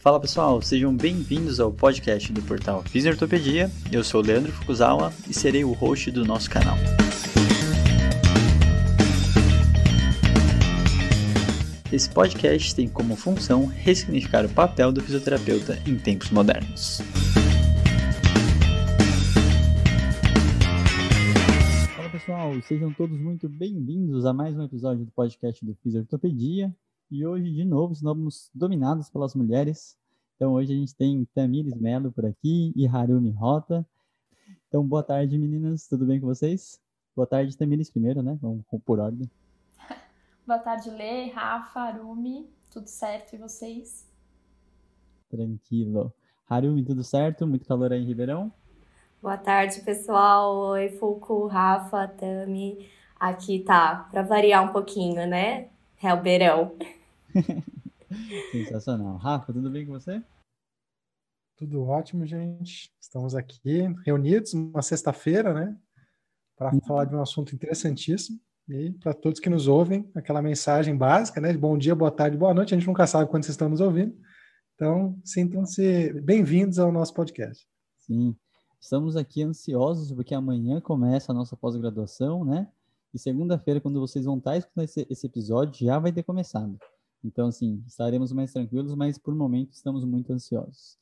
Fala pessoal, sejam bem-vindos ao podcast do portal Fisiortopedia. Eu sou o Leandro Fukuzawa e serei o host do nosso canal. Esse podcast tem como função ressignificar o papel do fisioterapeuta em tempos modernos. Fala pessoal, sejam todos muito bem-vindos a mais um episódio do podcast do Fisiortopedia. E hoje, de novo, estamos dominados pelas mulheres. Então, hoje a gente tem Tamires Mello por aqui e Harumi Rota. Então, boa tarde, meninas. Tudo bem com vocês? Boa tarde, Tamires primeiro, né? Vamos por ordem. Boa tarde, Lê, Rafa, Harumi. Tudo certo? E vocês? Tranquilo. Harumi, tudo certo? Muito calor aí em Ribeirão? Boa tarde, pessoal. Oi, Fuku, Rafa, Tami. Aqui tá, pra variar um pouquinho, né? É o verão. Sensacional. Rafa, tudo bem com você? Tudo ótimo, gente. Estamos aqui reunidos uma sexta-feira, né? Para falar de um assunto interessantíssimo. E para todos que nos ouvem, aquela mensagem básica, né? De bom dia, boa tarde, boa noite. A gente nunca sabe quando vocês estão nos ouvindo. Então, sintam-se bem-vindos ao nosso podcast. Sim, estamos aqui ansiosos porque amanhã começa a nossa pós-graduação, né? E segunda-feira, quando vocês vão estar escutando esse episódio, já vai ter começado. Então, assim, estaremos mais tranquilos, mas por momento estamos muito ansiosos.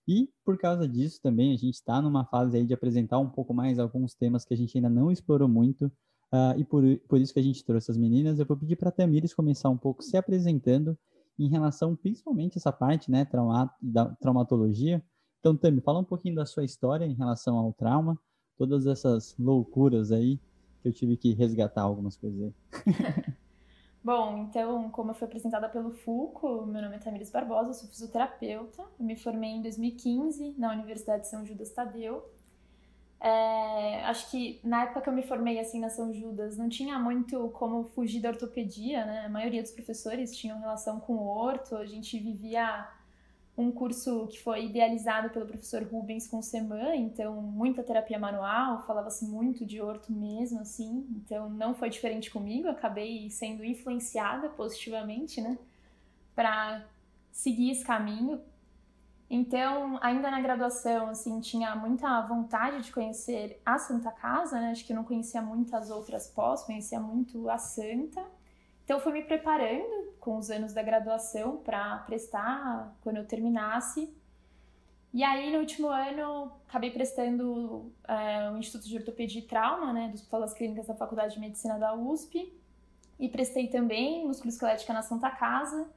E por causa disso também, a gente está numa fase aí de apresentar um pouco mais alguns temas que a gente ainda não explorou muito, e por isso que a gente trouxe as meninas. Eu vou pedir para a Tamires começar um pouco se apresentando em relação principalmente a essa parte, né, da traumatologia. Então, Tami, fala um pouquinho da sua história em relação ao trauma, todas essas loucuras aí, que eu tive que resgatar algumas coisas aí. Bom, então, como eu fui apresentada pelo Fuco, meu nome é Tamires Barbosa, eu sou fisioterapeuta. Eu me formei em 2015 na Universidade de São Judas Tadeu. Acho que na época que eu me formei assim na São Judas não tinha muito como fugir da ortopedia, né? A maioria dos professores tinham relação com o orto, a gente vivia um curso que foi idealizado pelo professor Rubens com o SEMAN, então muita terapia manual, falava-se muito de orto mesmo, assim, então não foi diferente comigo, acabei sendo influenciada positivamente, né, para seguir esse caminho. Então, ainda na graduação, assim, tinha muita vontade de conhecer a Santa Casa, né, acho que eu não conhecia muitas outras pós, conhecia muito a Santa. Então, eu fui me preparando com os anos da graduação para prestar quando eu terminasse. E aí, no último ano, acabei prestando o Instituto de Ortopedia e Trauma, né, do Hospital das Clínicas da Faculdade de Medicina da USP. E prestei também musculoesquelética na Santa Casa.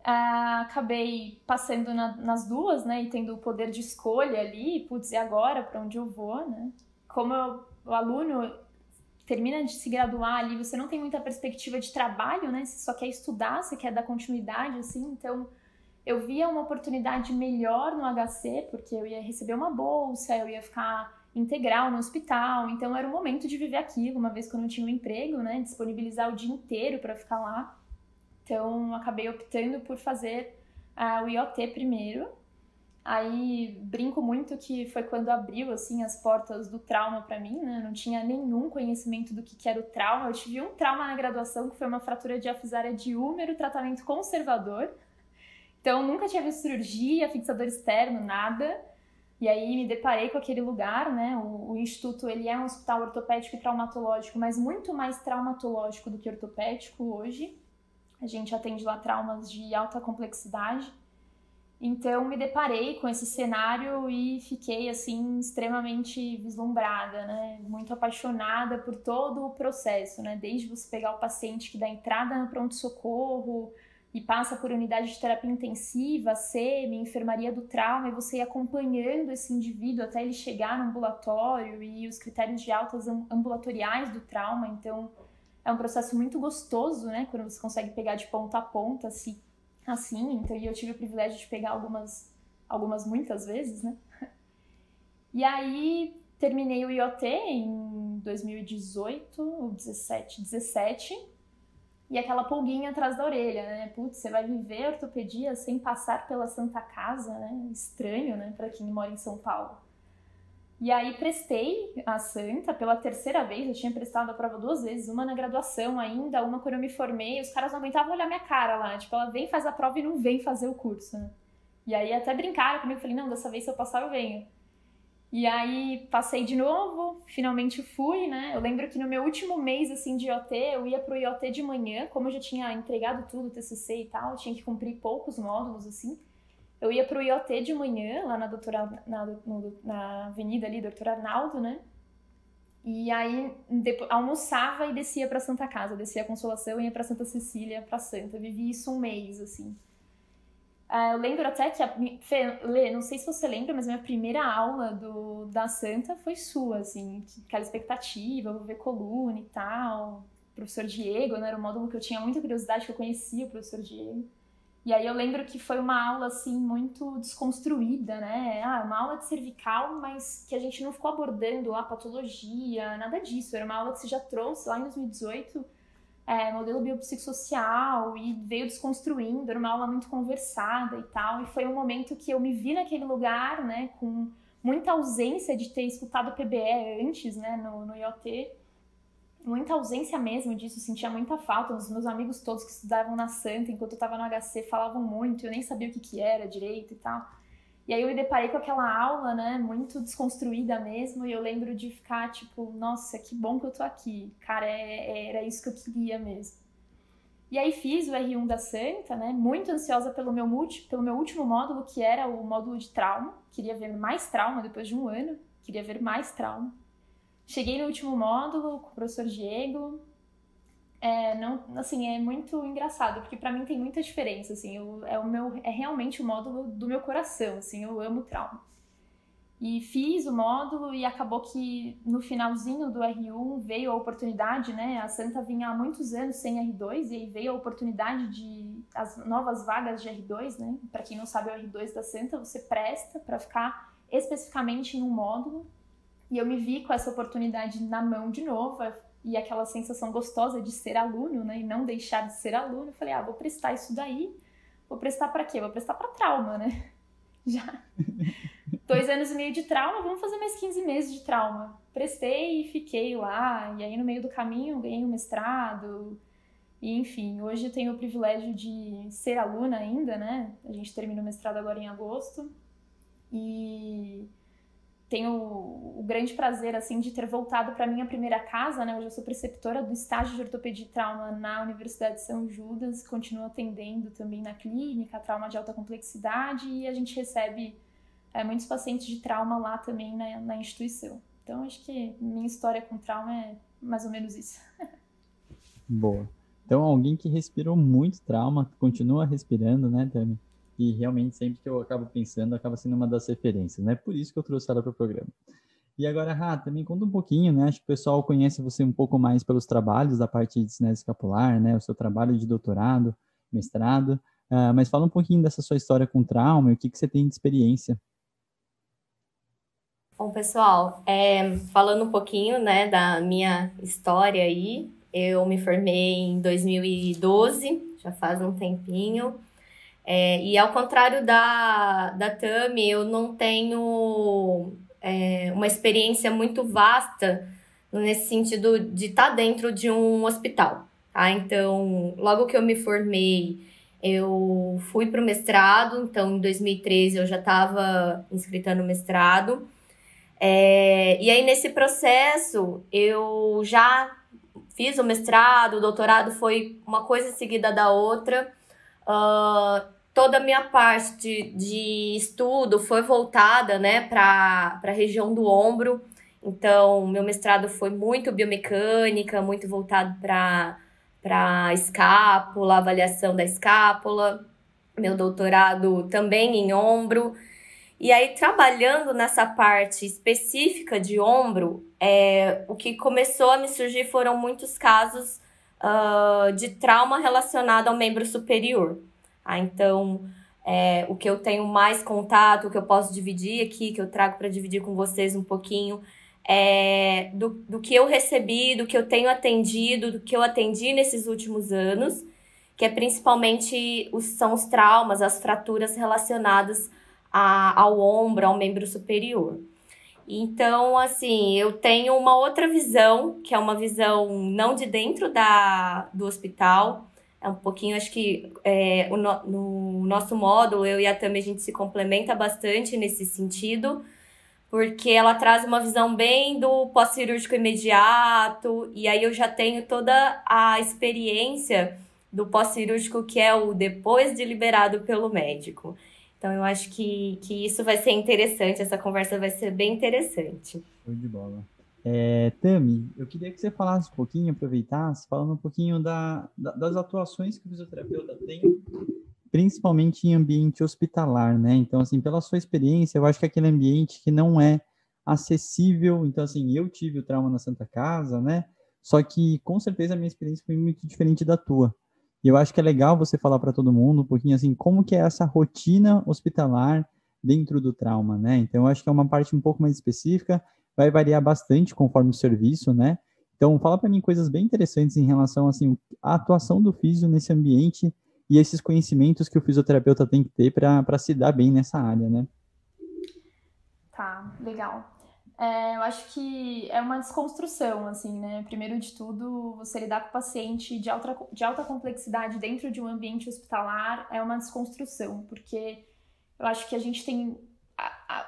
Acabei passando nas duas, né, e tendo o poder de escolha ali, putz, e agora para onde eu vou, né? Como o aluno termina de se graduar ali, você não tem muita perspectiva de trabalho, né? Você só quer estudar, você quer dar continuidade, assim. Então, eu via uma oportunidade melhor no HC, porque eu ia receber uma bolsa, eu ia ficar integral no hospital. Então, era o momento de viver aquilo, uma vez que eu não tinha um emprego, né? Disponibilizar o dia inteiro para ficar lá. Então, acabei optando por fazer o IoT primeiro. Aí brinco muito que foi quando abriu assim as portas do trauma para mim, né? Não tinha nenhum conhecimento do que era o trauma. Eu tive um trauma na graduação que foi uma fratura diafisária de húmero, tratamento conservador. Então nunca tinha visto cirurgia, fixador externo, nada. E aí me deparei com aquele lugar, né? O Instituto, ele é um hospital ortopédico e traumatológico, mas muito mais traumatológico do que ortopédico hoje. A gente atende lá traumas de alta complexidade. Então, me deparei com esse cenário e fiquei, assim, extremamente vislumbrada, né? Muito apaixonada por todo o processo, né? Desde você pegar o paciente que dá entrada no pronto-socorro e passa por unidade de terapia intensiva, SEMI, enfermaria do trauma, e você ir acompanhando esse indivíduo até ele chegar no ambulatório e os critérios de altas ambulatoriais do trauma. Então, é um processo muito gostoso, né? Quando você consegue pegar de ponta a ponta, assim, então eu tive o privilégio de pegar algumas muitas vezes, né? E aí terminei o IoT em 2018 ou 17, e aquela pulguinha atrás da orelha, né? Putz, você vai viver ortopedia sem passar pela Santa Casa, né? Estranho, né? Para quem mora em São Paulo. E aí prestei a Santa pela terceira vez, eu tinha prestado a prova 2 vezes, uma na graduação ainda, uma quando eu me formei, os caras não aguentavam olhar minha cara lá, tipo, ela vem, faz a prova e não vem fazer o curso, né? E aí até brincaram comigo, falei, não, dessa vez se eu passar eu venho. E aí passei de novo, finalmente fui, né? Eu lembro que no meu último mês, assim, de IoT, eu ia pro IoT de manhã, como eu já tinha entregado tudo, TCC e tal, eu tinha que cumprir poucos módulos, assim. Eu ia pro IoT de manhã, lá na avenida ali, Dr. Arnaldo, né? E aí depois, almoçava e descia pra Santa Casa, descia a Consolação e ia pra Santa Cecília, pra Santa. Eu vivi isso um mês, assim. Eu lembro até que, Fê, Lê, não sei se você lembra, mas minha primeira aula da Santa foi sua, assim, aquela expectativa, vou ver coluna e tal. O professor Diego, né, era um módulo que eu tinha muita curiosidade, que eu conhecia o professor Diego. E aí eu lembro que foi uma aula, assim, muito desconstruída, né? Uma aula de cervical, mas que a gente não ficou abordando a patologia, nada disso. Era uma aula que você já trouxe lá em 2018, modelo biopsicossocial, e veio desconstruindo, era uma aula muito conversada e tal, e foi um momento que eu me vi naquele lugar, né, com muita ausência de ter escutado PBE antes, né, no IoT, muita ausência mesmo disso, sentia muita falta. Os meus amigos todos que estudavam na Santa, enquanto eu estava no HC, falavam muito, eu nem sabia o que era direito e tal. E aí eu me deparei com aquela aula, né, muito desconstruída mesmo, e eu lembro de ficar tipo, nossa, que bom que eu tô aqui. Cara, era isso que eu queria mesmo. E aí fiz o R1 da Santa, né, muito ansiosa pelo meu último módulo, que era o módulo de trauma. Queria ver mais trauma depois de um ano, queria ver mais trauma. Cheguei no último módulo com o professor Diego. Não, assim, é muito engraçado, porque pra mim tem muita diferença, assim, é realmente o módulo do meu coração, assim, eu amo trauma. E fiz o módulo e acabou que no finalzinho do R1 veio a oportunidade, né, a Santa vinha há muitos anos sem R2, e aí veio a oportunidade as novas vagas de R2, né, pra quem não sabe o R2 da Santa, você presta pra ficar especificamente em um módulo, e eu me vi com essa oportunidade na mão de novo, e aquela sensação gostosa de ser aluno, né, e não deixar de ser aluno. Eu falei, vou prestar isso daí. Vou prestar pra quê? Vou prestar pra trauma, né? Já 2 anos e meio de trauma, vamos fazer mais 15 meses de trauma. Prestei e fiquei lá, e aí no meio do caminho ganhei um mestrado, e enfim, hoje eu tenho o privilégio de ser aluna ainda, né? A gente termina o mestrado agora em agosto, e tenho o grande prazer, assim, de ter voltado para minha primeira casa, né? Hoje eu sou preceptora do estágio de ortopedia e trauma na Universidade de São Judas, continuo atendendo também na clínica, trauma de alta complexidade, e a gente recebe muitos pacientes de trauma lá também na instituição. Então, acho que minha história com trauma é mais ou menos isso. Boa. Então, alguém que respirou muito trauma, continua respirando, né, Tami? E realmente, sempre que eu acabo pensando, acaba sendo uma das referências, né? Por isso que eu trouxe ela para o programa. E agora, Rá, também conta um pouquinho, né? Acho que o pessoal conhece você um pouco mais pelos trabalhos da parte de cinese escapular, né? O seu trabalho de doutorado, mestrado. Mas fala um pouquinho dessa sua história com trauma e o que você tem de experiência. Bom, pessoal, falando um pouquinho, né, da minha história aí, eu me formei em 2012, já faz um tempinho. E ao contrário da Tami, eu não tenho uma experiência muito vasta nesse sentido de estar dentro de um hospital, tá? Então, logo que eu me formei, eu fui para o mestrado, então em 2013 eu já estava inscrita no mestrado. E aí nesse processo eu já fiz o mestrado, o doutorado foi uma coisa seguida da outra. Toda a minha parte de estudo foi voltada, né, para a região do ombro. Então, meu mestrado foi muito biomecânica, muito voltado para a escápula, avaliação da escápula. Meu doutorado também em ombro. E aí, trabalhando nessa parte específica de ombro, o que começou a me surgir foram muitos casos de trauma relacionado ao membro superior. Então, o que eu tenho mais contato, o que eu posso dividir aqui, que eu trago para dividir com vocês um pouquinho, do que eu recebi, do que eu tenho atendido, do que eu atendi nesses últimos anos, que principalmente são os traumas, as fraturas relacionadas ao ombro, ao membro superior. Então, assim, eu tenho uma outra visão, que é uma visão não de dentro do hospital, É um pouquinho, acho que no nosso módulo, eu e a Tami, a gente se complementa bastante nesse sentido, porque ela traz uma visão bem do pós-cirúrgico imediato, e aí eu já tenho toda a experiência do pós-cirúrgico, que é o depois de liberado pelo médico. Então, eu acho que isso vai ser interessante, essa conversa vai ser bem interessante. Show de bola. Tami, eu queria que você falasse um pouquinho, aproveitasse, falando um pouquinho das atuações que o fisioterapeuta tem, principalmente em ambiente hospitalar, né? Então, assim, pela sua experiência, eu acho que aquele ambiente que não é acessível, então, assim, eu tive o trauma na Santa Casa, né? Só que, com certeza, a minha experiência foi muito diferente da tua. E eu acho que é legal você falar para todo mundo um pouquinho, assim, como que é essa rotina hospitalar dentro do trauma, né? Então, eu acho que é uma parte um pouco mais específica, vai variar bastante conforme o serviço, né? Então, fala para mim coisas bem interessantes em relação, assim, à atuação do físio nesse ambiente e esses conhecimentos que o fisioterapeuta tem que ter para se dar bem nessa área, né? Tá, legal. Eu acho que é uma desconstrução, assim, né? Primeiro de tudo, você lidar com o paciente de alta complexidade dentro de um ambiente hospitalar é uma desconstrução, porque eu acho que a gente tem...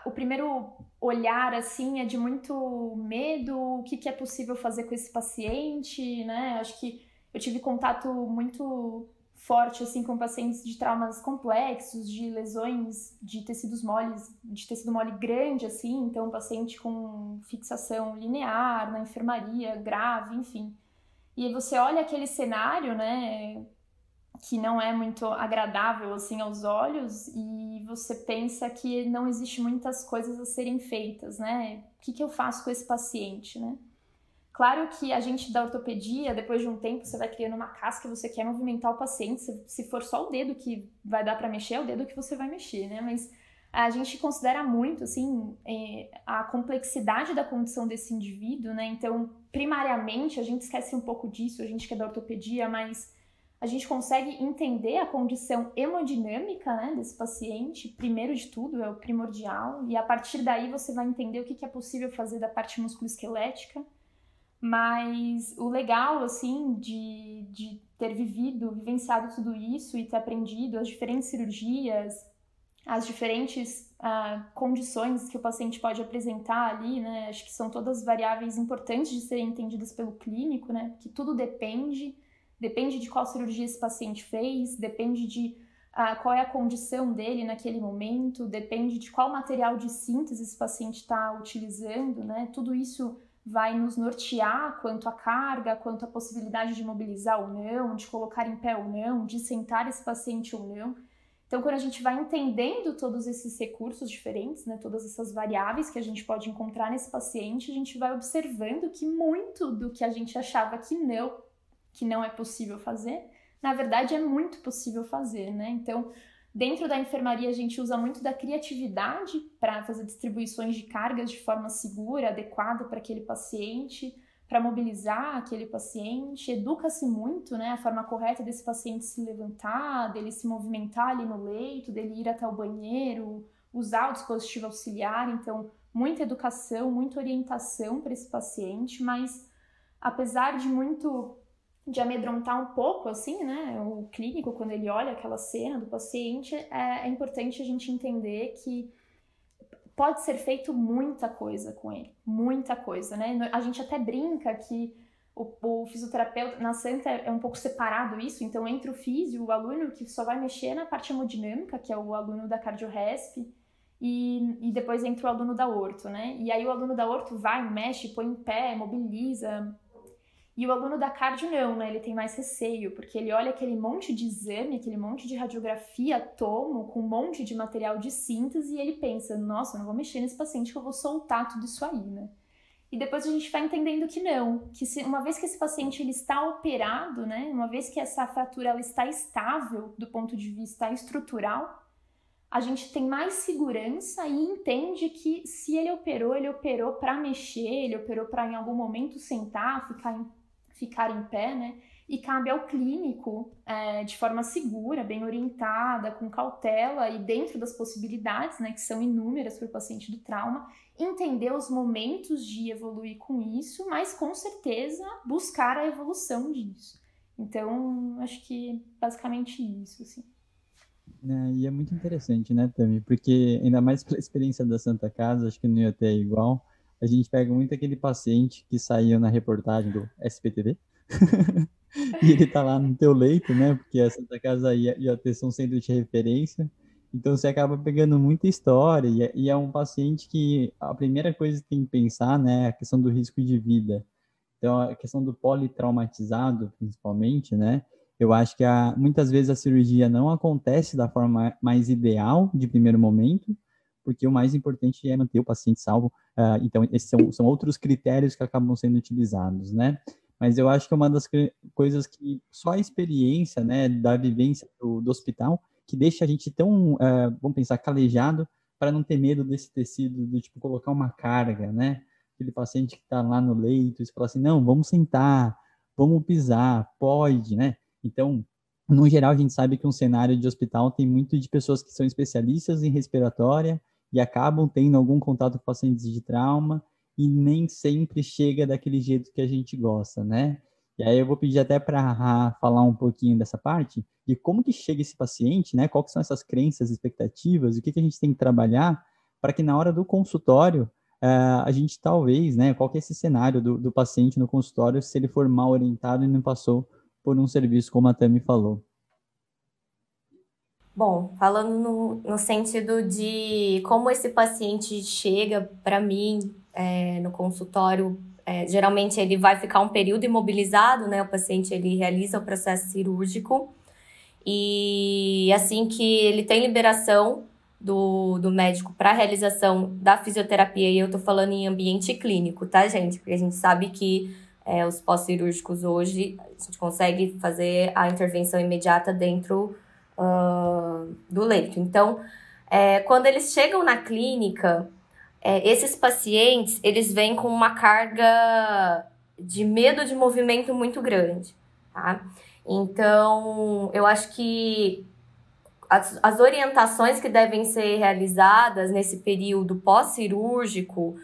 o primeiro olhar, assim, é de muito medo, o que é possível fazer com esse paciente, né? Acho que eu tive contato muito forte, assim, com pacientes de traumas complexos, de lesões de tecidos moles, de tecido mole grande, assim, então paciente com fixação linear na enfermaria, grave, enfim. E aí você olha aquele cenário, né, que não é muito agradável, assim, aos olhos, e você pensa que não existe muitas coisas a serem feitas, né? O que eu faço com esse paciente, né? Claro que a gente da ortopedia, depois de um tempo, você vai criando uma casca, você quer movimentar o paciente, se for só o dedo que vai dar para mexer, é o dedo que você vai mexer, né? Mas a gente considera muito, assim, a complexidade da condição desse indivíduo, né? Então, primariamente, a gente esquece um pouco disso, a gente que é da ortopedia, mas a gente consegue entender a condição hemodinâmica, né, desse paciente, primeiro de tudo, é o primordial, e a partir daí você vai entender o que é possível fazer da parte musculoesquelética. Mas o legal, assim, de ter vivenciado tudo isso e ter aprendido as diferentes cirurgias, as diferentes condições que o paciente pode apresentar ali, né? Acho que são todas variáveis importantes de serem entendidas pelo clínico, né? Que tudo depende de qual cirurgia esse paciente fez, depende de qual é a condição dele naquele momento, depende de qual material de síntese esse paciente está utilizando, né? Tudo isso vai nos nortear quanto à carga, quanto à possibilidade de mobilizar ou não, de colocar em pé ou não, de sentar esse paciente ou não. Então, quando a gente vai entendendo todos esses recursos diferentes, né, todas essas variáveis que a gente pode encontrar nesse paciente, a gente vai observando que muito do que a gente achava que não é possível fazer, na verdade é muito possível fazer, né? Então, dentro da enfermaria, a gente usa muito da criatividade para fazer distribuições de cargas de forma segura, adequada para aquele paciente, para mobilizar aquele paciente. Educa-se muito, né, a forma correta desse paciente se levantar, dele se movimentar ali no leito, dele ir até o banheiro, usar o dispositivo auxiliar. Então, muita educação, muita orientação para esse paciente, mas apesar de amedrontar um pouco, assim, né, o clínico, quando ele olha aquela cena do paciente, é importante a gente entender que pode ser feito muita coisa com ele, muita coisa, né? A gente até brinca que o fisioterapeuta, na Santa é um pouco separado isso, então entre o físio, o aluno que só vai mexer na parte hemodinâmica, que é o aluno da cardio-resp, e depois entra o aluno da orto, né? E aí o aluno da orto vai, mexe, põe em pé, mobiliza. E o aluno da cardio não, né? Ele tem mais receio, porque ele olha aquele monte de exame, aquele monte de radiografia, tomo, com um monte de material de síntese, e ele pensa, nossa, eu não vou mexer nesse paciente que eu vou soltar tudo isso aí, né? E depois a gente vai entendendo que não, que uma vez que esse paciente ele está operado, né? Uma vez que essa fratura ela está estável do ponto de vista estrutural, a gente tem mais segurança e entende que se ele operou para mexer, ele operou para em algum momento sentar, ficar em pé, né? E cabe ao clínico, de forma segura, bem orientada, com cautela e dentro das possibilidades, né, que são inúmeras para o paciente do trauma, entender os momentos de evoluir com isso, mas com certeza buscar a evolução disso. Então, acho que basicamente isso, assim. E é muito interessante, né, Tami? Porque, ainda mais pela experiência da Santa Casa, acho que não ia ter igual. A gente pega muito aquele paciente que saiu na reportagem do SPTV e ele tá lá no teu leito, né? Porque a Santa Casa ia ter um centro de referência. Então você acaba pegando muita história e é um paciente que a primeira coisa que tem que pensar, né, é a questão do risco de vida. Então, a questão do politraumatizado, principalmente, né? Eu acho que muitas vezes a cirurgia não acontece da forma mais ideal de primeiro momento, porque o mais importante é manter o paciente salvo. Então, esses são outros critérios que acabam sendo utilizados, né? Mas eu acho que é uma das coisas que só a experiência, né, da vivência do hospital, que deixa a gente tão, vamos pensar, calejado para não ter medo desse tecido, do tipo, colocar uma carga, né? Aquele paciente que está lá no leito, e você fala assim, não, vamos sentar, vamos pisar, pode, né? Então, no geral, a gente sabe que um cenário de hospital tem muito de pessoas que são especialistas em respiratória e acabam tendo algum contato com pacientes de trauma e nem sempre chega daquele jeito que a gente gosta, né? E aí eu vou pedir até para a Ra falar um pouquinho dessa parte, de como que chega esse paciente, né? Quais são essas crenças, expectativas, o que que a gente tem que trabalhar para que na hora do consultório a gente talvez, né, qual que é esse cenário do paciente no consultório se ele for mal orientado e não passou por um serviço como a Tami falou? Bom, falando no sentido de como esse paciente chega para mim no consultório, geralmente ele vai ficar um período imobilizado, né? O paciente ele realiza o processo cirúrgico e assim que ele tem liberação do médico para a realização da fisioterapia, e eu tô falando em ambiente clínico, tá, gente? Porque a gente sabe que os pós-cirúrgicos hoje, a gente consegue fazer a intervenção imediata dentro do leito. Então, quando eles chegam na clínica, esses pacientes, eles vêm com uma carga de medo de movimento muito grande, tá? Então, eu acho que as orientações que devem ser realizadas nesse período pós-cirúrgico,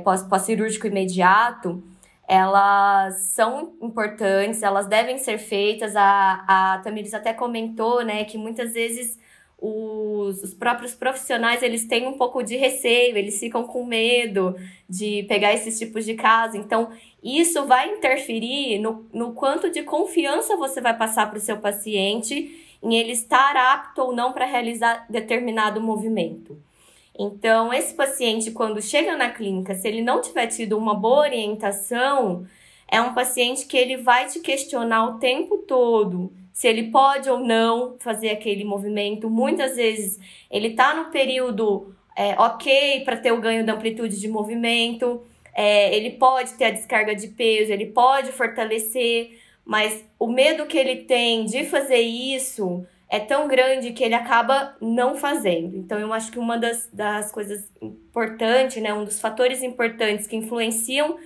pós-cirúrgico imediato, elas são importantes, elas devem ser feitas. A Tamiris até comentou, né, que muitas vezes os próprios profissionais, eles têm um pouco de receio, eles ficam com medo de pegar esses tipos de casos. Então, isso vai interferir no quanto de confiança você vai passar para o seu paciente em ele estar apto ou não para realizar determinado movimento. Então, esse paciente, quando chega na clínica, se ele não tiver tido uma boa orientação, é um paciente que ele vai te questionar o tempo todo se ele pode ou não fazer aquele movimento. Muitas vezes, ele está no período ok para ter o ganho da amplitude de movimento, ele pode ter a descarga de peso, ele pode fortalecer, mas o medo que ele tem de fazer isso é tão grande que ele acaba não fazendo. Então, eu acho que uma das coisas importantes, né, um dos fatores importantes que influenciam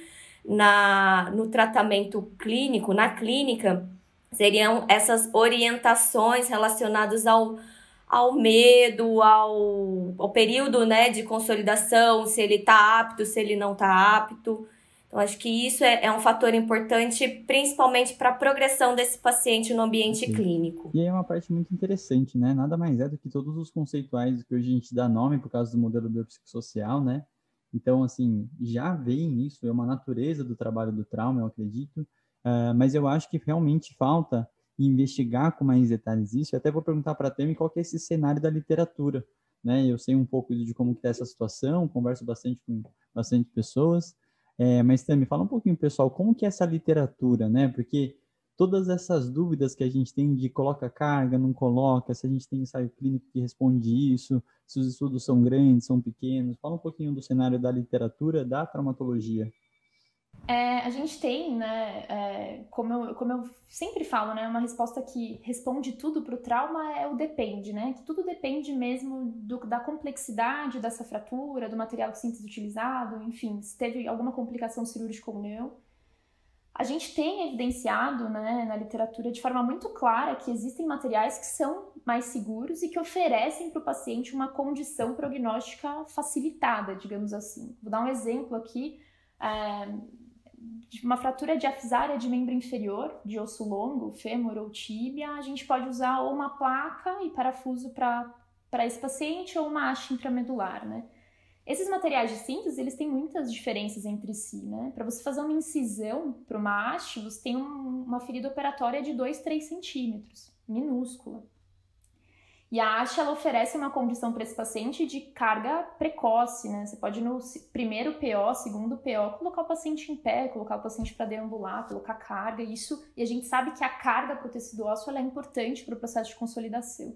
no tratamento clínico, na clínica, seriam essas orientações relacionadas ao medo, ao período, né, de consolidação, se ele está apto, se ele não está apto. Então, acho que isso é um fator importante, principalmente para a progressão desse paciente no ambiente clínico. E aí é uma parte muito interessante, né? Nada mais é do que todos os conceituais que hoje a gente dá nome por causa do modelo biopsicossocial, né? Então, assim, já vem isso, é uma natureza do trabalho do trauma, eu acredito, mas eu acho que realmente falta investigar com mais detalhes isso. Eu até vou perguntar para a Tami qual que é esse cenário da literatura, né? Eu sei um pouco de como que está essa situação, converso bastante com bastante pessoas, mas Tami, fala um pouquinho, pessoal, como que é essa literatura, né? Porque todas essas dúvidas que a gente tem de coloca carga, não coloca, se a gente tem ensaio clínico que responde isso, se os estudos são grandes, são pequenos. Fala um pouquinho do cenário da literatura, da traumatologia. A gente tem, né, como eu sempre falo, né, uma resposta que responde tudo para o trauma é o depende, né, que tudo depende mesmo da complexidade dessa fratura, do material de síntese utilizado, enfim, se teve alguma complicação cirúrgica ou não. A gente tem evidenciado, né, na literatura de forma muito clara que existem materiais que são mais seguros e que oferecem para o paciente uma condição prognóstica facilitada, digamos assim. Vou dar um exemplo aqui. de uma fratura diafisária de membro inferior, de osso longo, fêmur ou tíbia, a gente pode usar ou uma placa e parafuso para esse paciente ou uma haste intramedular, né? Esses materiais de síntese, eles têm muitas diferenças entre si, né? Para você fazer uma incisão para uma haste, você tem uma ferida operatória de 2, 3 centímetros, minúscula. E a haste, ela oferece uma condição para esse paciente de carga precoce, né? Você pode, no primeiro PO, segundo PO, colocar o paciente em pé, colocar o paciente para deambular, colocar carga, e a gente sabe que a carga para o tecido ósseo ela é importante para o processo de consolidação.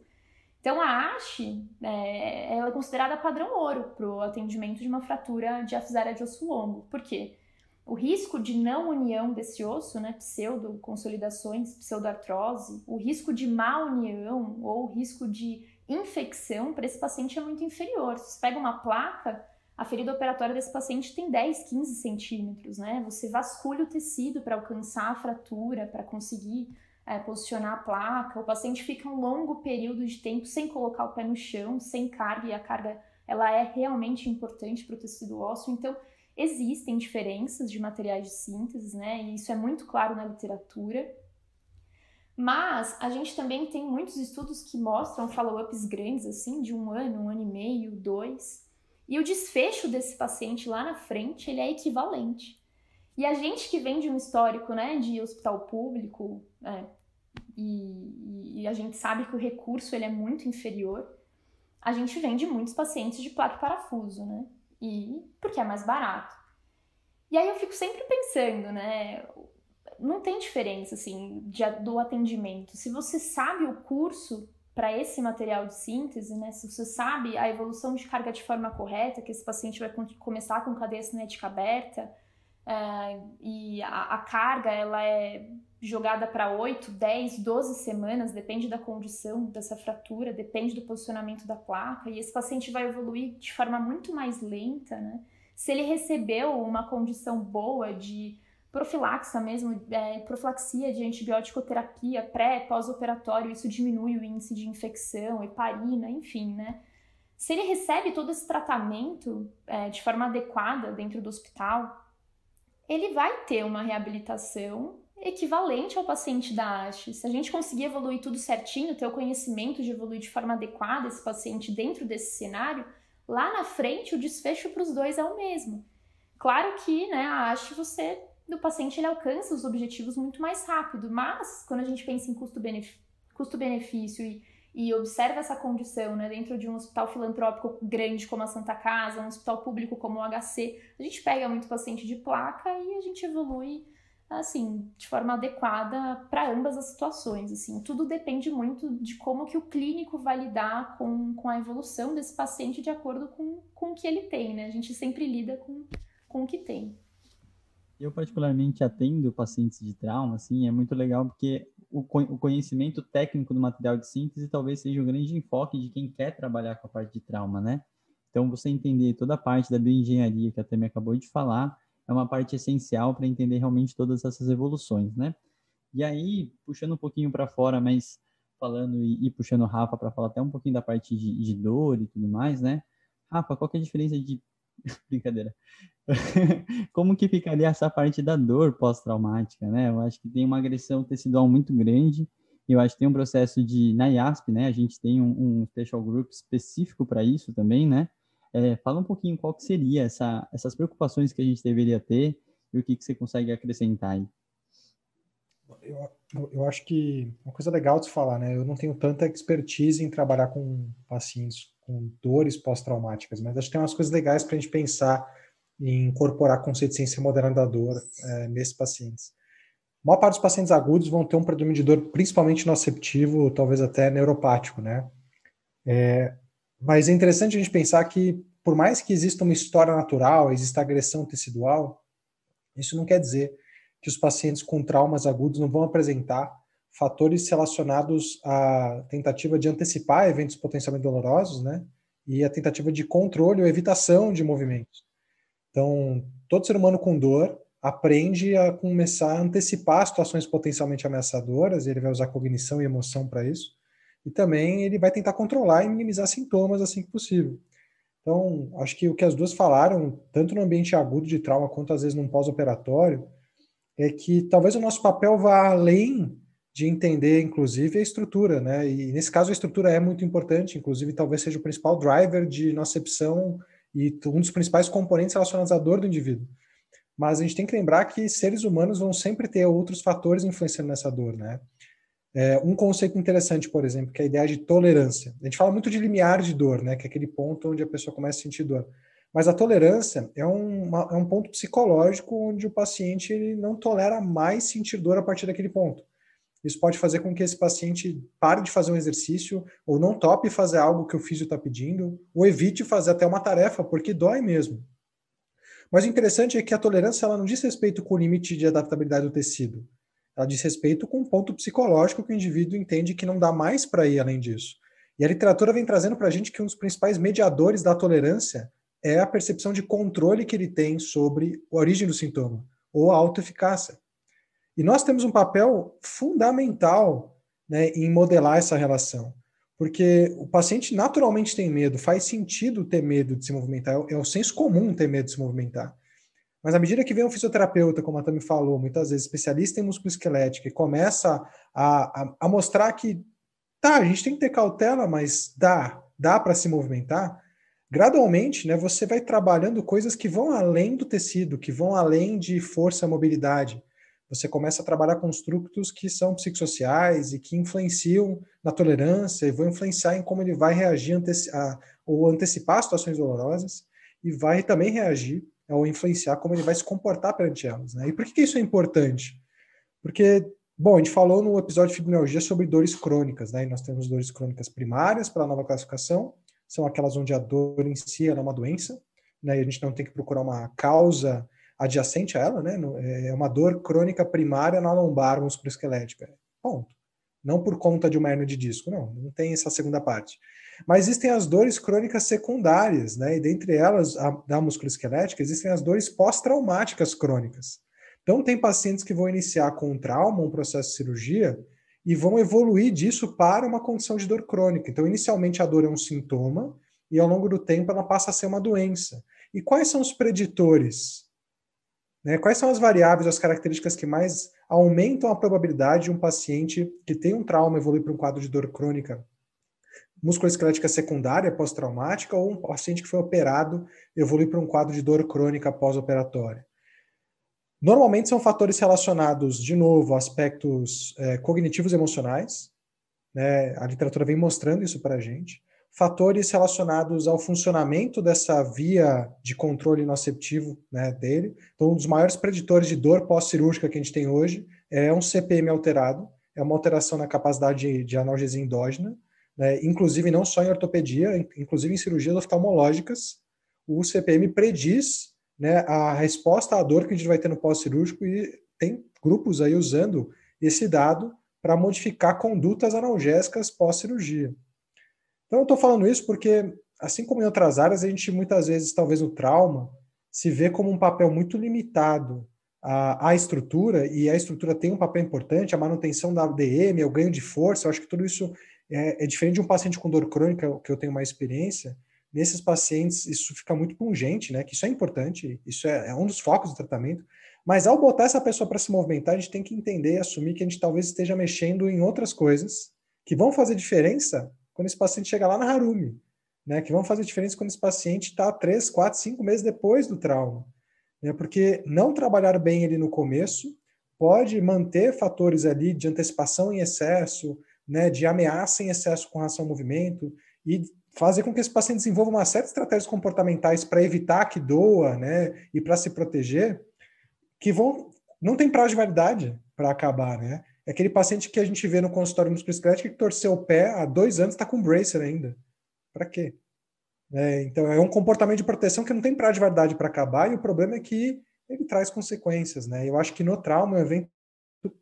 Então, a haste, ela é considerada padrão ouro para o atendimento de uma fratura diafisária de osso longo. Por quê? O risco de não união desse osso, né, pseudoconsolidações, pseudoartrose, o risco de má união ou o risco de infecção para esse paciente é muito inferior. Se você pega uma placa, a ferida operatória desse paciente tem 10, 15 centímetros, né? Você vasculha o tecido para alcançar a fratura, para conseguir posicionar a placa. O paciente fica um longo período de tempo sem colocar o pé no chão, sem carga, e a carga ela é realmente importante para o tecido ósseo. Então, existem diferenças de materiais de síntese, né? E isso é muito claro na literatura. Mas a gente também tem muitos estudos que mostram follow-ups grandes, assim, de 1 ano, 1 ano e meio, 2. E o desfecho desse paciente lá na frente, ele é equivalente. E a gente que vem de um histórico, né, de hospital público, e a gente sabe que o recurso ele é muito inferior, a gente vem de muitos pacientes de placa e parafuso, né? E porque é mais barato. E aí eu fico sempre pensando, né? Não tem diferença, assim, do atendimento. Se você sabe o curso para esse material de síntese, né? Se você sabe a evolução de carga de forma correta, que esse paciente vai começar com cadeia cinética aberta, e a carga ela é jogada para 8, 10, 12 semanas, depende da condição dessa fratura, depende do posicionamento da placa, e esse paciente vai evoluir de forma muito mais lenta, né? Se ele recebeu uma condição boa de profilaxia mesmo, profilaxia de antibiótico-terapia pré-pós-operatório, isso diminui o índice de infecção, heparina, enfim, né? Se ele recebe todo esse tratamento de forma adequada dentro do hospital, ele vai ter uma reabilitação equivalente ao paciente da haste. Se a gente conseguir evoluir tudo certinho, ter o conhecimento de evoluir de forma adequada esse paciente dentro desse cenário, lá na frente o desfecho para os dois é o mesmo. Claro que, né, a haste do paciente ele alcança os objetivos muito mais rápido, mas quando a gente pensa em custo-benefício e observa essa condição, né, dentro de um hospital filantrópico grande como a Santa Casa, um hospital público como o HC, a gente pega muito paciente de placa e a gente evolui assim, de forma adequada para ambas as situações, assim. Tudo depende muito de como que o clínico vai lidar com a evolução desse paciente de acordo com o que ele tem, né? A gente sempre lida com o que tem. Eu particularmente atendo pacientes de trauma, assim, é muito legal porque o conhecimento técnico do material de síntese talvez seja o grande enfoque de quem quer trabalhar com a parte de trauma, né? Então, você entender toda a parte da bioengenharia que a Tami acabou de falar é uma parte essencial para entender realmente todas essas evoluções, né? E aí, puxando um pouquinho para fora, mas falando e puxando o Rafa para falar até um pouquinho da parte de dor e tudo mais, né? Rafa, qual que é a diferença de... Brincadeira. Como que ficaria essa parte da dor pós-traumática, né? Eu acho que tem uma agressão tecidual muito grande. Eu acho que tem um processo na IASP, né? A gente tem um special group específico para isso também, né? Fala um pouquinho qual que seria essas preocupações que a gente deveria ter e o que você consegue acrescentar aí. Eu acho que uma coisa legal de se falar, né? Eu não tenho tanta expertise em trabalhar com pacientes com dores pós-traumáticas, mas acho que tem umas coisas legais para a gente pensar em incorporar conceito de ciência moderna da dor nesses pacientes. A maior parte dos pacientes agudos vão ter um predomínio de dor, principalmente nociceptivo, talvez até neuropático, né? Mas é interessante a gente pensar que, por mais que exista uma história natural, exista agressão tecidual, isso não quer dizer que os pacientes com traumas agudos não vão apresentar fatores relacionados à tentativa de antecipar eventos potencialmente dolorosos, né? E a tentativa de controle ou evitação de movimentos. Então, todo ser humano com dor aprende a começar a antecipar situações potencialmente ameaçadoras, e ele vai usar cognição e emoção para isso, e também ele vai tentar controlar e minimizar sintomas assim que possível. Então, acho que o que as duas falaram, tanto no ambiente agudo de trauma quanto às vezes num pós-operatório, é que talvez o nosso papel vá além de entender, inclusive, a estrutura, né? E nesse caso a estrutura é muito importante, inclusive talvez seja o principal driver de nocepção e um dos principais componentes relacionados à dor do indivíduo. Mas a gente tem que lembrar que seres humanos vão sempre ter outros fatores influenciando nessa dor, né? Um conceito interessante, por exemplo, que é a ideia de tolerância. A gente fala muito de limiar de dor, né? Que é aquele ponto onde a pessoa começa a sentir dor. Mas a tolerância é um ponto psicológico onde o paciente ele não tolera mais sentir dor a partir daquele ponto. Isso pode fazer com que esse paciente pare de fazer um exercício, ou não tope fazer algo que o físio está pedindo, ou evite fazer até uma tarefa, porque dói mesmo. Mas o interessante é que a tolerância ela não diz respeito com o limite de adaptabilidade do tecido. Ela diz respeito com um ponto psicológico que o indivíduo entende que não dá mais para ir além disso. E a literatura vem trazendo para a gente que um dos principais mediadores da tolerância é a percepção de controle que ele tem sobre a origem do sintoma, ou a autoeficácia. E nós temos um papel fundamental, né, em modelar essa relação. Porque o paciente naturalmente tem medo, faz sentido ter medo de se movimentar, é o senso comum ter medo de se movimentar. Mas à medida que vem um fisioterapeuta, como a Tami falou, muitas vezes especialista em musculoesquelética, e começa a mostrar que, tá, a gente tem que ter cautela, mas dá para se movimentar, gradualmente, né, você vai trabalhando coisas que vão além do tecido, que vão além de força e mobilidade. Você começa a trabalhar construtos que são psicossociais e que influenciam na tolerância e vão influenciar em como ele vai reagir ou antecipar situações dolorosas e vai também reagir ou influenciar como ele vai se comportar perante elas, né? E por que isso é importante? Porque, bom, a gente falou no episódio de fibromialgia sobre dores crônicas, né? E nós temos dores crônicas primárias pela nova classificação, são aquelas onde a dor em si é uma doença, né? E a gente não tem que procurar uma causa adjacente a ela, né? É uma dor crônica primária na lombar musculoesquelética. Ponto. Não por conta de uma hernia de disco, não tem essa segunda parte. Mas existem as dores crônicas secundárias, né? E dentre elas, da musculoesquelética, existem as dores pós-traumáticas crônicas. Então, tem pacientes que vão iniciar com um trauma, um processo de cirurgia, e vão evoluir disso para uma condição de dor crônica. Então, inicialmente, a dor é um sintoma, e ao longo do tempo ela passa a ser uma doença. E quais são os preditores? Né? Quais são as variáveis, as características que mais aumentam a probabilidade de um paciente que tem um trauma evoluir para um quadro de dor crônica musculoesquelética secundária pós-traumática ou um paciente que foi operado evoluir para um quadro de dor crônica pós-operatória? Normalmente são fatores relacionados, de novo, a aspectos cognitivos e emocionais, né? A literatura vem mostrando isso para a gente. Fatores relacionados ao funcionamento dessa via de controle noceptivo, né, dele. Então, um dos maiores preditores de dor pós-cirúrgica que a gente tem hoje é um CPM alterado, é uma alteração na capacidade de analgesia endógena, né, inclusive não só em ortopedia, inclusive em cirurgias oftalmológicas, o CPM prediz, né, a resposta à dor que a gente vai ter no pós-cirúrgico e tem grupos aí usando esse dado para modificar condutas analgésicas pós-cirurgia. Então, eu estou falando isso porque, assim como em outras áreas, a gente muitas vezes, talvez o trauma, se vê como um papel muito limitado à estrutura, e a estrutura tem um papel importante, a manutenção da ADM, o ganho de força, eu acho que tudo isso é diferente de um paciente com dor crônica, que eu tenho mais experiência. Nesses pacientes, isso fica muito pungente, né? Que isso é importante, isso é um dos focos do tratamento, mas ao botar essa pessoa para se movimentar, a gente tem que entender e assumir que a gente talvez esteja mexendo em outras coisas que vão fazer diferença quando esse paciente chega lá na Harumi, né, que vão fazer diferença quando esse paciente está 3, 4, 5 meses depois do trauma. Né, porque não trabalhar bem ele no começo pode manter fatores ali de antecipação em excesso, né, de ameaça em excesso com relação ao movimento, e fazer com que esse paciente desenvolva uma série de estratégias comportamentais para evitar que doa, né, e para se proteger, que não tem prazo de validade para acabar, né? É aquele paciente que a gente vê no consultório musculoesquelético que torceu o pé há 2 anos, está com bracer ainda. Para quê? Então, é um comportamento de proteção que não tem prazo de validade para acabar, e o problema é que ele traz consequências, né? Eu acho que no trauma é um evento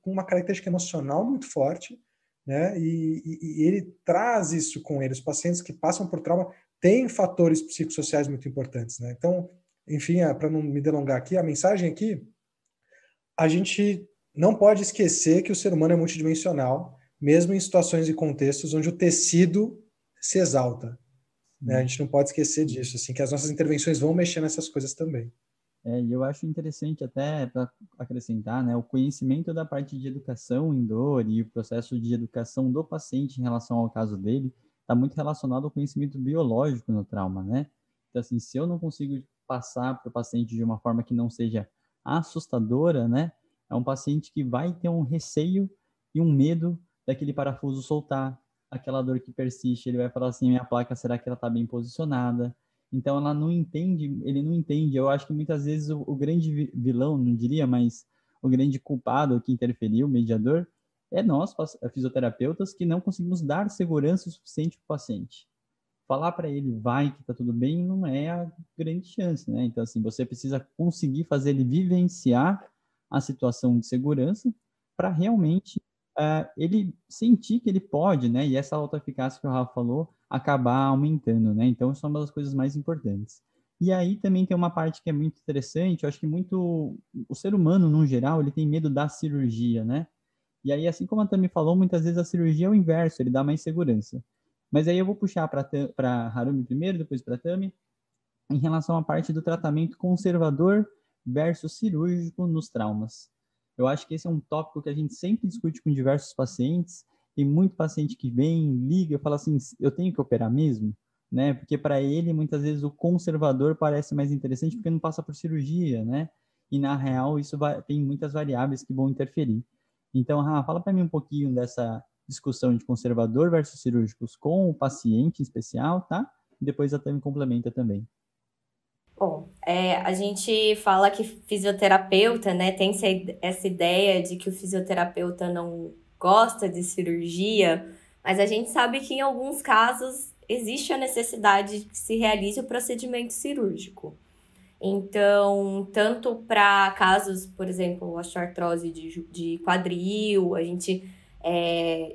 com uma característica emocional muito forte, né? E ele traz isso com ele. Os pacientes que passam por trauma têm fatores psicossociais muito importantes, né? Então, enfim, para não me delongar aqui, a mensagem aqui, a gente não pode esquecer que o ser humano é multidimensional, mesmo em situações e contextos onde o tecido se exalta. Né? A gente não pode esquecer disso, assim, que as nossas intervenções vão mexer nessas coisas também. E eu acho interessante até para acrescentar, né, o conhecimento da parte de educação em dor e o processo de educação do paciente em relação ao caso dele está muito relacionado ao conhecimento biológico no trauma, né? Então, assim, se eu não consigo passar para o paciente de uma forma que não seja assustadora, né, é um paciente que vai ter um receio e um medo daquele parafuso soltar, aquela dor que persiste, ele vai falar assim, minha placa, será que ela está bem posicionada? Então ela não entende, ele não entende. Eu acho que muitas vezes o grande vilão, não diria, mas o grande culpado que interferiu, o mediador, é nós, fisioterapeutas, que não conseguimos dar segurança suficiente para o paciente. Falar para ele, vai, que está tudo bem, não é a grande chance, né? Então, assim, você precisa conseguir fazer ele vivenciar a situação de segurança para realmente ele sentir que ele pode, né? E essa autoeficácia que o Rafa falou, acabar aumentando, né? Então, isso é uma das coisas mais importantes. E aí também tem uma parte que é muito interessante, eu acho que muito o ser humano, no geral, ele tem medo da cirurgia, né? E aí, assim como a Tami falou, muitas vezes a cirurgia é o inverso, ele dá mais segurança. Mas aí eu vou puxar para Harumi primeiro, depois para Tami, em relação à parte do tratamento conservador versus cirúrgico nos traumas. Eu acho que esse é um tópico que a gente sempre discute com diversos pacientes. Tem muito paciente que vem, liga, fala assim, eu tenho que operar mesmo? Né? Porque para ele, muitas vezes, o conservador parece mais interessante porque não passa por cirurgia, né? E, na real, isso tem muitas variáveis que vão interferir. Então, Rafa, fala para mim um pouquinho dessa discussão de conservador versus cirúrgicos com o paciente em especial, tá? E depois a Tami complementa também. Bom, a gente fala que fisioterapeuta, né, tem essa ideia de que o fisioterapeuta não gosta de cirurgia, mas a gente sabe que em alguns casos existe a necessidade de que se realize o procedimento cirúrgico. Então, tanto para casos, por exemplo, osteoartrose de quadril, a gente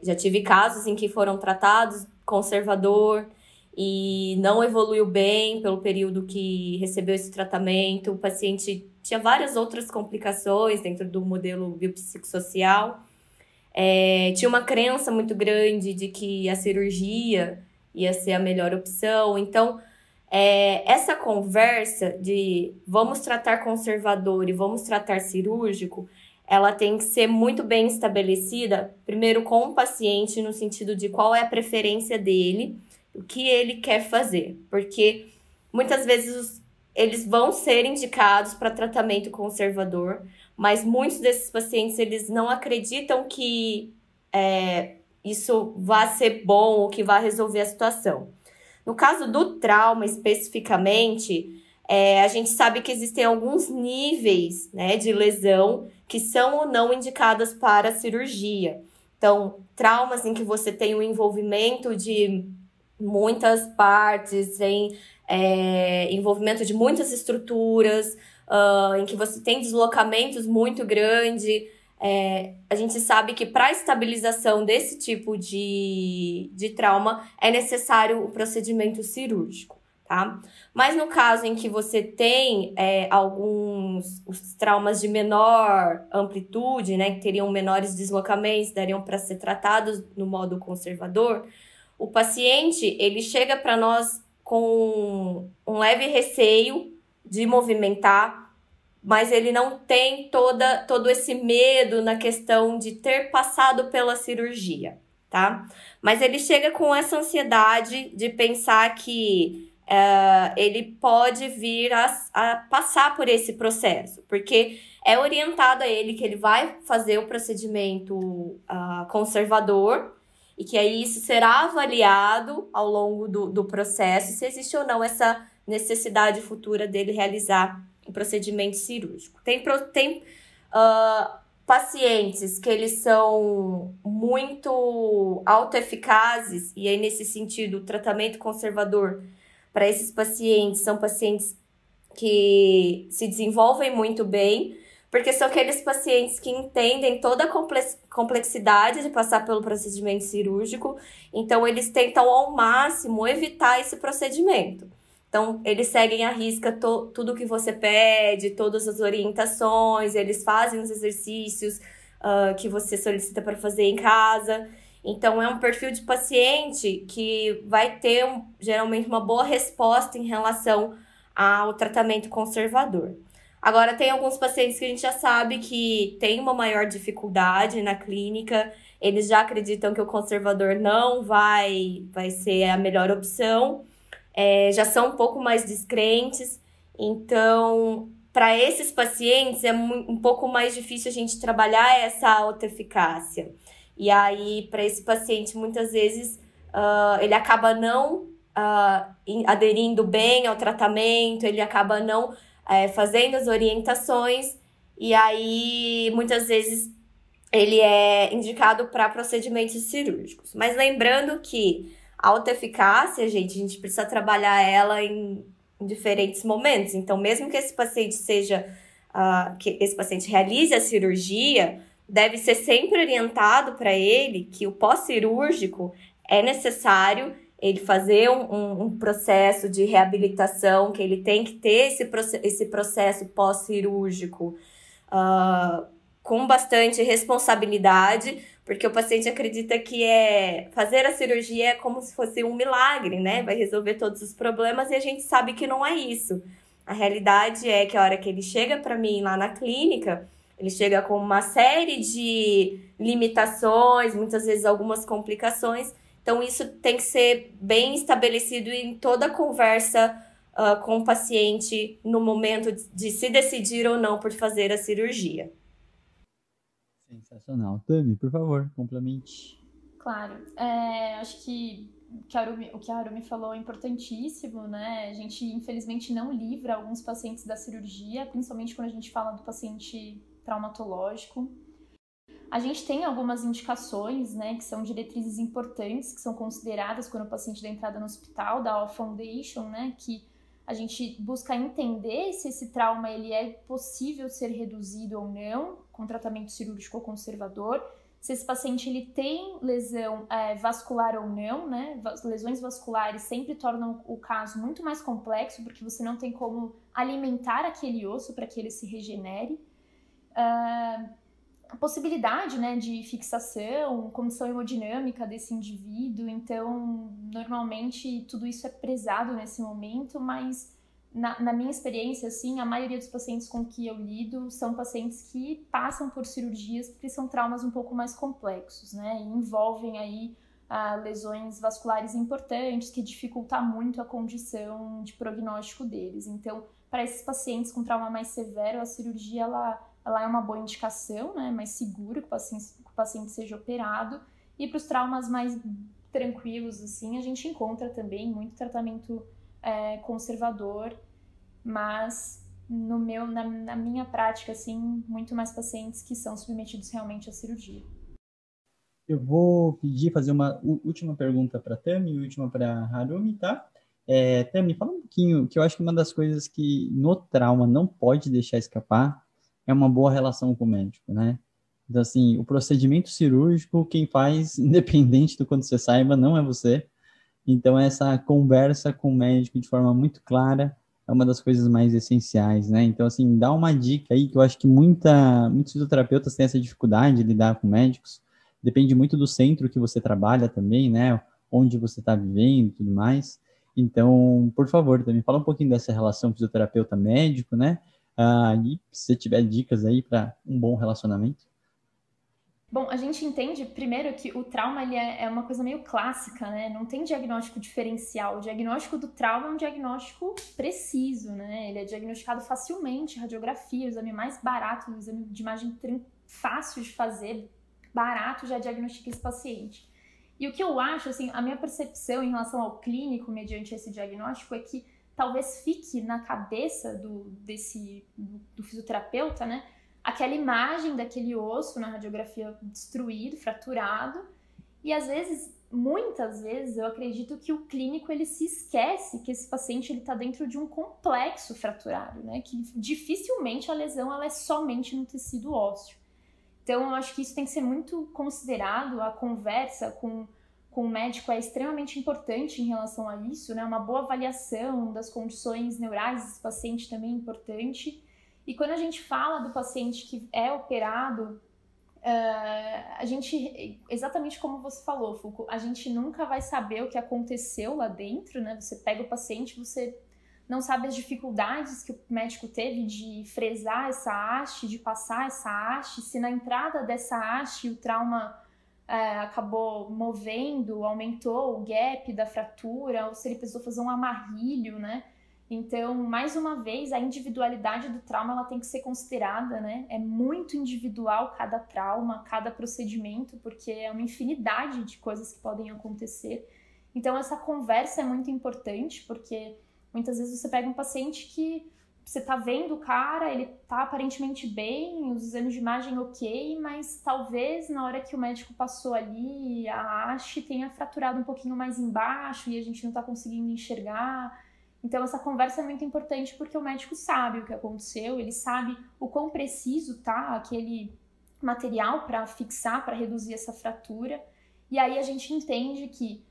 já tive casos em que foram tratados conservador e não evoluiu bem pelo período que recebeu esse tratamento. O paciente tinha várias outras complicações dentro do modelo biopsicossocial. Tinha uma crença muito grande de que a cirurgia ia ser a melhor opção. Então, essa conversa de vamos tratar conservador e vamos tratar cirúrgico, ela tem que ser muito bem estabelecida, primeiro com o paciente, no sentido de qual é a preferência dele, o que ele quer fazer. Porque muitas vezes eles vão ser indicados para tratamento conservador, mas muitos desses pacientes eles não acreditam que isso vá ser bom ou que vá resolver a situação. No caso do trauma, especificamente, a gente sabe que existem alguns níveis, né, de lesão que são ou não indicadas para cirurgia. Então, traumas em que você tem o envolvimento de muitas partes, envolvimento de muitas estruturas, em que você tem deslocamentos muito grandes. A gente sabe que para a estabilização desse tipo de trauma é necessário o procedimento cirúrgico, tá? Mas no caso em que você tem alguns os traumas de menor amplitude, né, que teriam menores deslocamentos, dariam para ser tratados no modo conservador, o paciente ele chega para nós com um leve receio de movimentar, mas ele não tem todo esse medo na questão de ter passado pela cirurgia, tá? Mas ele chega com essa ansiedade de pensar que ele pode vir a passar por esse processo, porque é orientado a ele que ele vai fazer o procedimento conservador e que aí isso será avaliado ao longo do processo, se existe ou não essa necessidade futura dele realizar o procedimento cirúrgico. Tem pacientes que eles são muito autoeficazes, e aí nesse sentido o tratamento conservador para esses pacientes são pacientes que se desenvolvem muito bem, porque são aqueles pacientes que entendem toda a complexidade de passar pelo procedimento cirúrgico, então eles tentam ao máximo evitar esse procedimento. Então, eles seguem à risca tudo que você pede, todas as orientações, eles fazem os exercícios que você solicita para fazer em casa. Então, é um perfil de paciente que vai ter geralmente uma boa resposta em relação ao tratamento conservador. Agora, tem alguns pacientes que a gente já sabe que tem uma maior dificuldade na clínica, eles já acreditam que o conservador não vai ser a melhor opção, já são um pouco mais descrentes. Então, para esses pacientes, é um pouco mais difícil a gente trabalhar essa autoeficácia. E aí, para esse paciente, muitas vezes, ele acaba não aderindo bem ao tratamento, ele acaba não fazendo as orientações, e aí, muitas vezes, ele é indicado para procedimentos cirúrgicos. Mas lembrando que a autoeficácia, gente, a gente precisa trabalhar ela em diferentes momentos. Então, mesmo que esse paciente que esse paciente realize a cirurgia, deve ser sempre orientado para ele que o pós-cirúrgico é necessário ele fazer um processo de reabilitação, que ele tem que ter esse processo pós-cirúrgico com bastante responsabilidade, porque o paciente acredita que fazer a cirurgia é como se fosse um milagre, né? Vai resolver todos os problemas, e a gente sabe que não é isso. A realidade é que a hora que ele chega para mim lá na clínica, ele chega com uma série de limitações, muitas vezes algumas complicações. Então, isso tem que ser bem estabelecido em toda a conversa com o paciente no momento de se decidir ou não por fazer a cirurgia. Sensacional. Tami, por favor, complemente. Claro. Acho que o que a Harumi falou é importantíssimo, né? A gente, infelizmente, não livra alguns pacientes da cirurgia, principalmente quando a gente fala do paciente traumatológico. A gente tem algumas indicações, né, que são diretrizes importantes, que são consideradas quando o paciente dá entrada no hospital, da All Foundation, né, que a gente busca entender se esse trauma ele é possível ser reduzido ou não, com tratamento cirúrgico ou conservador, se esse paciente ele tem lesão vascular ou não, né, lesões vasculares sempre tornam o caso muito mais complexo, porque você não tem como alimentar aquele osso para que ele se regenere. A possibilidade, né, de fixação, condição hemodinâmica desse indivíduo. Então, normalmente, tudo isso é prezado nesse momento, mas na minha experiência, assim, a maioria dos pacientes com que eu lido são pacientes que passam por cirurgias porque são traumas um pouco mais complexos, né, e envolvem aí lesões vasculares importantes que dificultam muito a condição de prognóstico deles. Então, para esses pacientes com trauma mais severo, a cirurgia, ela é uma boa indicação, né? Mais seguro que o paciente seja operado. E para os traumas mais tranquilos, assim, a gente encontra também muito tratamento conservador, mas na minha prática, assim, muito mais pacientes que são submetidos realmente à cirurgia. Eu vou pedir, fazer uma última pergunta para a Tami e última para a Harumi, tá? Tami, fala um pouquinho, que eu acho que uma das coisas que no trauma não pode deixar escapar é uma boa relação com o médico, né? Então, assim, o procedimento cirúrgico, quem faz, independente do quanto você saiba, não é você. Então, essa conversa com o médico de forma muito clara é uma das coisas mais essenciais, né? Então, assim, dá uma dica aí, que eu acho que muitos fisioterapeutas têm essa dificuldade de lidar com médicos. Depende muito do centro que você trabalha também, né? Onde você está vivendo e tudo mais. Então, por favor, também fala um pouquinho dessa relação fisioterapeuta-médico, né? E se você tiver dicas aí para um bom relacionamento. Bom, a gente entende, primeiro, que o trauma ele é uma coisa meio clássica, né? Não tem diagnóstico diferencial. O diagnóstico do trauma é um diagnóstico preciso, né? Ele é diagnosticado facilmente, radiografia, o exame mais barato, o exame de imagem fácil de fazer, barato, já diagnostica esse paciente. E o que eu acho, assim, a minha percepção em relação ao clínico mediante esse diagnóstico é que talvez fique na cabeça do fisioterapeuta, né, aquela imagem daquele osso na radiografia destruído, fraturado, e às vezes, muitas vezes, eu acredito que o clínico ele se esquece que esse paciente ele está dentro de um complexo fraturado, né, que dificilmente a lesão ela é somente no tecido ósseo. Então, eu acho que isso tem que ser muito considerado, a conversa com o médico é extremamente importante em relação a isso, né? Uma boa avaliação das condições neurais desse paciente também é importante. E quando a gente fala do paciente que é operado, a gente, exatamente como você falou, Foucault, a gente nunca vai saber o que aconteceu lá dentro, né? Você pega o paciente, você não sabe as dificuldades que o médico teve de fresar essa haste, de passar essa haste, se na entrada dessa haste o trauma acabou movendo, aumentou o gap da fratura, ou se ele precisou fazer um amarrilho, né? Então, mais uma vez, a individualidade do trauma ela tem que ser considerada, né? É muito individual cada trauma, cada procedimento, porque é uma infinidade de coisas que podem acontecer. Então, essa conversa é muito importante, porque muitas vezes você pega um paciente que você tá vendo o cara, ele tá aparentemente bem, os exames de imagem ok, mas talvez na hora que o médico passou ali, a haste tenha fraturado um pouquinho mais embaixo e a gente não tá conseguindo enxergar. Então essa conversa é muito importante porque o médico sabe o que aconteceu, ele sabe o quão preciso tá aquele material para fixar, para reduzir essa fratura. E aí a gente entende que,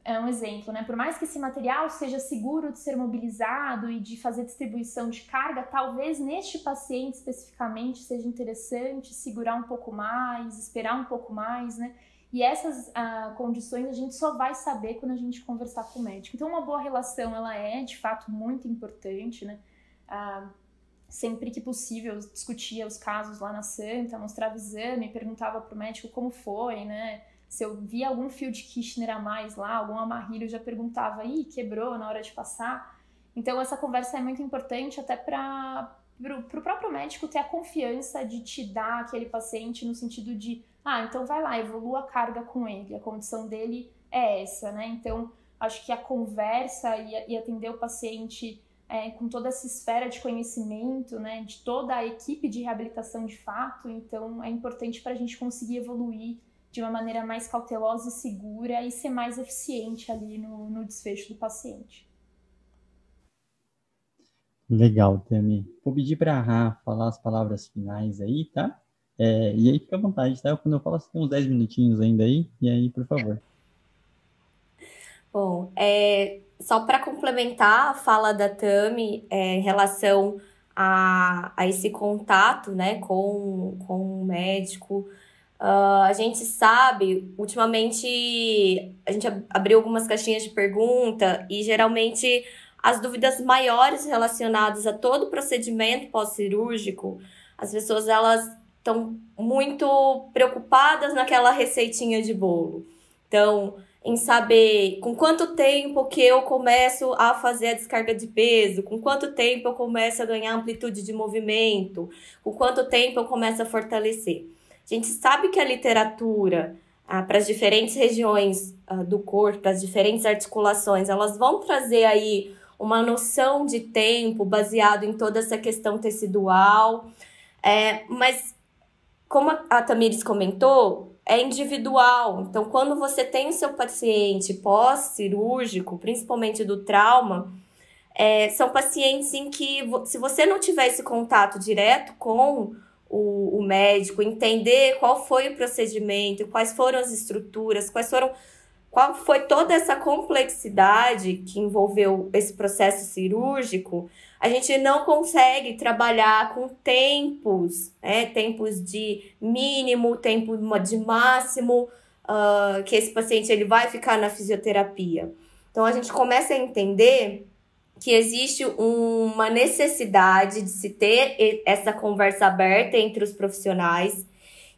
é um exemplo, né? Por mais que esse material seja seguro de ser mobilizado e de fazer distribuição de carga, talvez neste paciente especificamente seja interessante segurar um pouco mais, esperar um pouco mais, né? E essas condições a gente só vai saber quando a gente conversar com o médico. Então, uma boa relação, ela é, de fato, muito importante, né? Sempre que possível, eu discutia os casos lá na Santa, mostrava exame, perguntava para o médico como foi, né? Se eu via algum fio de Kirchner a mais lá, algum amarrilho, eu já perguntava, quebrou na hora de passar. Então, essa conversa é muito importante até para o próprio médico ter a confiança de te dar aquele paciente no sentido de, então vai lá, evolua a carga com ele, a condição dele é essa, né? Então, acho que a conversa e atender o paciente com toda essa esfera de conhecimento, né, de toda a equipe de reabilitação de fato, então é importante para a gente conseguir evoluir de uma maneira mais cautelosa e segura e ser mais eficiente ali no desfecho do paciente. Legal, Tami. Vou pedir para a Rá falar as palavras finais aí, tá? E aí fica à vontade, tá? Quando eu falo, você tem uns 10 minutinhos ainda aí, e aí, por favor. Bom, só para complementar a fala da Tami em relação a esse contato, né, com o médico, a gente sabe, ultimamente, a gente abriu algumas caixinhas de pergunta e geralmente as dúvidas maiores relacionadas a todo procedimento pós-cirúrgico, as pessoas elas estão muito preocupadas naquela receitinha de bolo. Então, em saber com quanto tempo que eu começo a fazer a descarga de peso, com quanto tempo eu começo a ganhar amplitude de movimento, com quanto tempo eu começo a fortalecer. A gente sabe que a literatura, para as diferentes regiões do corpo, para as diferentes articulações, elas vão trazer aí uma noção de tempo baseado em toda essa questão tecidual, mas como a Tamires comentou, é individual. Então, quando você tem o seu paciente pós-cirúrgico, principalmente do trauma, são pacientes em que, se você não tiver esse contato direto com o médico, entender qual foi o procedimento, quais foram as estruturas, qual foi toda essa complexidade que envolveu esse processo cirúrgico, a gente não consegue trabalhar com tempos, tempos de mínimo, tempo de máximo, que esse paciente ele vai ficar na fisioterapia. Então, a gente começa a entender que existe uma necessidade de se ter essa conversa aberta entre os profissionais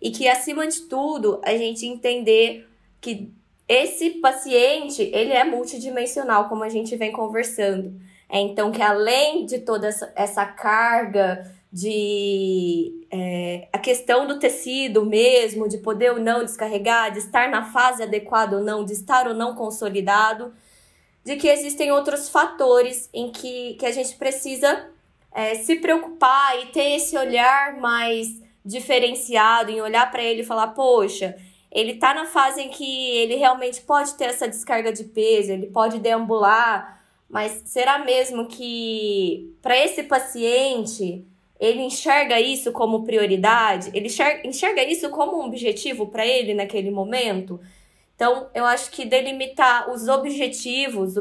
e que, acima de tudo, a gente entender que esse paciente, ele é multidimensional, como a gente vem conversando. Então, que além de toda essa carga a questão do tecido mesmo, de poder ou não descarregar, de estar na fase adequada ou não, de estar ou não consolidado, de que existem outros fatores em que a gente precisa se preocupar e ter esse olhar mais diferenciado, em olhar para ele e falar, poxa, ele está na fase em que ele realmente pode ter essa descarga de peso, ele pode deambular, mas será mesmo que para esse paciente ele enxerga isso como prioridade? Ele enxerga isso como um objetivo para ele naquele momento? Então, eu acho que delimitar os objetivos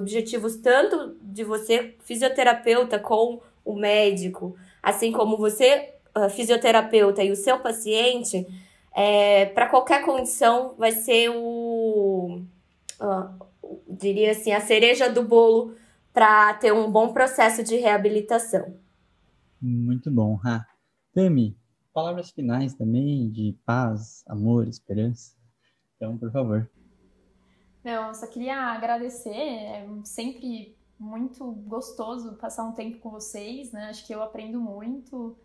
tanto de você, fisioterapeuta, com o médico, assim como você, fisioterapeuta, e o seu paciente, para qualquer condição, vai ser diria assim, a cereja do bolo para ter um bom processo de reabilitação. Muito bom, Rá. Tami, palavras finais também de paz, amor, esperança. Então, por favor. Não, eu só queria agradecer, é sempre muito gostoso passar um tempo com vocês, né? Acho que eu aprendo muito,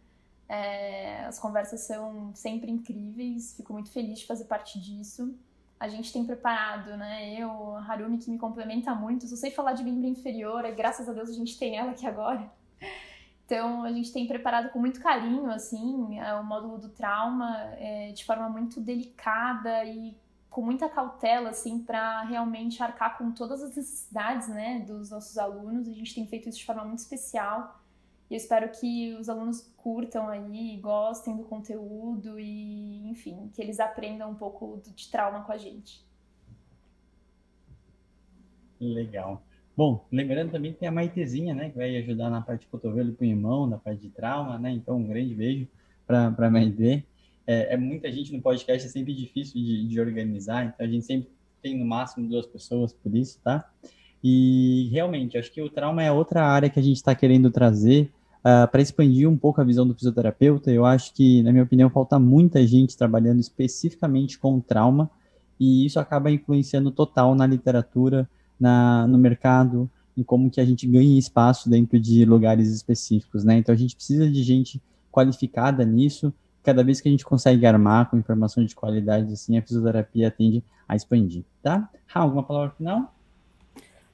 as conversas são sempre incríveis, fico muito feliz de fazer parte disso. A gente tem preparado, né? Eu, a Harumi, que me complementa muito, só sei falar de membro inferior, graças a Deus a gente tem ela aqui agora. Então, a gente tem preparado com muito carinho, assim, o módulo do trauma, de forma muito delicada e com muita cautela, assim, para realmente arcar com todas as necessidades, né, dos nossos alunos. A gente tem feito isso de forma muito especial. E eu espero que os alunos curtam aí, gostem do conteúdo e, enfim, que eles aprendam um pouco de trauma com a gente. Legal. Bom, lembrando também que tem a Maitezinha, né, que vai ajudar na parte de cotovelo e punho-mão, na parte de trauma, né, então um grande beijo para a Maite. Muita gente no podcast, é sempre difícil de organizar, então a gente sempre tem no máximo 2 pessoas por isso, tá? E realmente, acho que o trauma é outra área que a gente está querendo trazer para expandir um pouco a visão do fisioterapeuta. Eu acho que, na minha opinião, falta muita gente trabalhando especificamente com trauma, e isso acaba influenciando total na literatura, no mercado, em como que a gente ganha espaço dentro de lugares específicos, né? Então a gente precisa de gente qualificada nisso. Cada vez que a gente consegue armar com informação de qualidade, assim, a fisioterapia tende a expandir, tá? Alguma palavra final?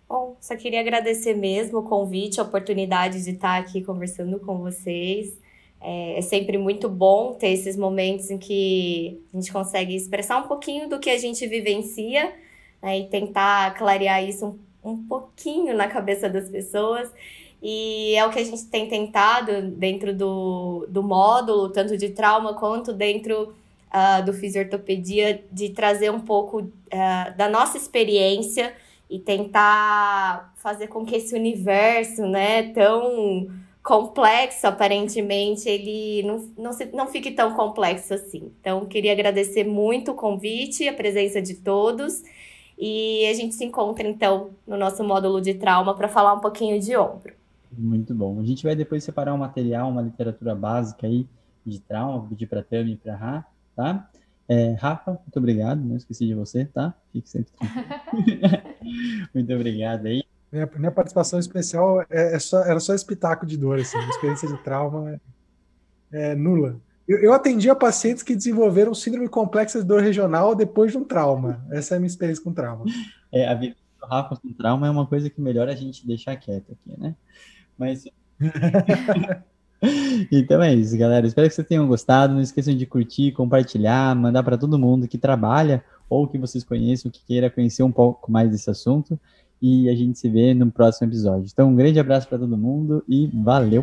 Bom, só queria agradecer mesmo o convite, a oportunidade de estar aqui conversando com vocês. É sempre muito bom ter esses momentos em que a gente consegue expressar um pouquinho do que a gente vivencia, né, e tentar clarear isso um pouquinho na cabeça das pessoas. E é o que a gente tem tentado dentro do módulo, tanto de trauma quanto dentro do fisiortopedia, de trazer um pouco da nossa experiência e tentar fazer com que esse universo, né, tão complexo, aparentemente, ele não fique tão complexo assim. Então, queria agradecer muito o convite, a presença de todos. E a gente se encontra, então, no nosso módulo de trauma para falar um pouquinho de ombro. Muito bom. A gente vai depois separar um material, uma literatura básica aí de trauma, pedir para a Tami e para a Rá, tá? Rafa, muito obrigado, não esqueci de você, tá? Fique sempre tranquilo. Muito obrigado aí. Minha participação especial era só espetáculo de dor, assim, a experiência de trauma é nula. Eu atendia pacientes que desenvolveram síndrome complexa de dor regional depois de um trauma. Essa é a minha experiência com trauma. A vida do Rafa com trauma é uma coisa que melhor a gente deixar quieto aqui, né? Mas... Então é isso, galera. Espero que vocês tenham gostado. Não esqueçam de curtir, compartilhar, mandar para todo mundo que trabalha ou que vocês conheçam, que queira conhecer um pouco mais desse assunto. E a gente se vê no próximo episódio. Então, um grande abraço para todo mundo e valeu!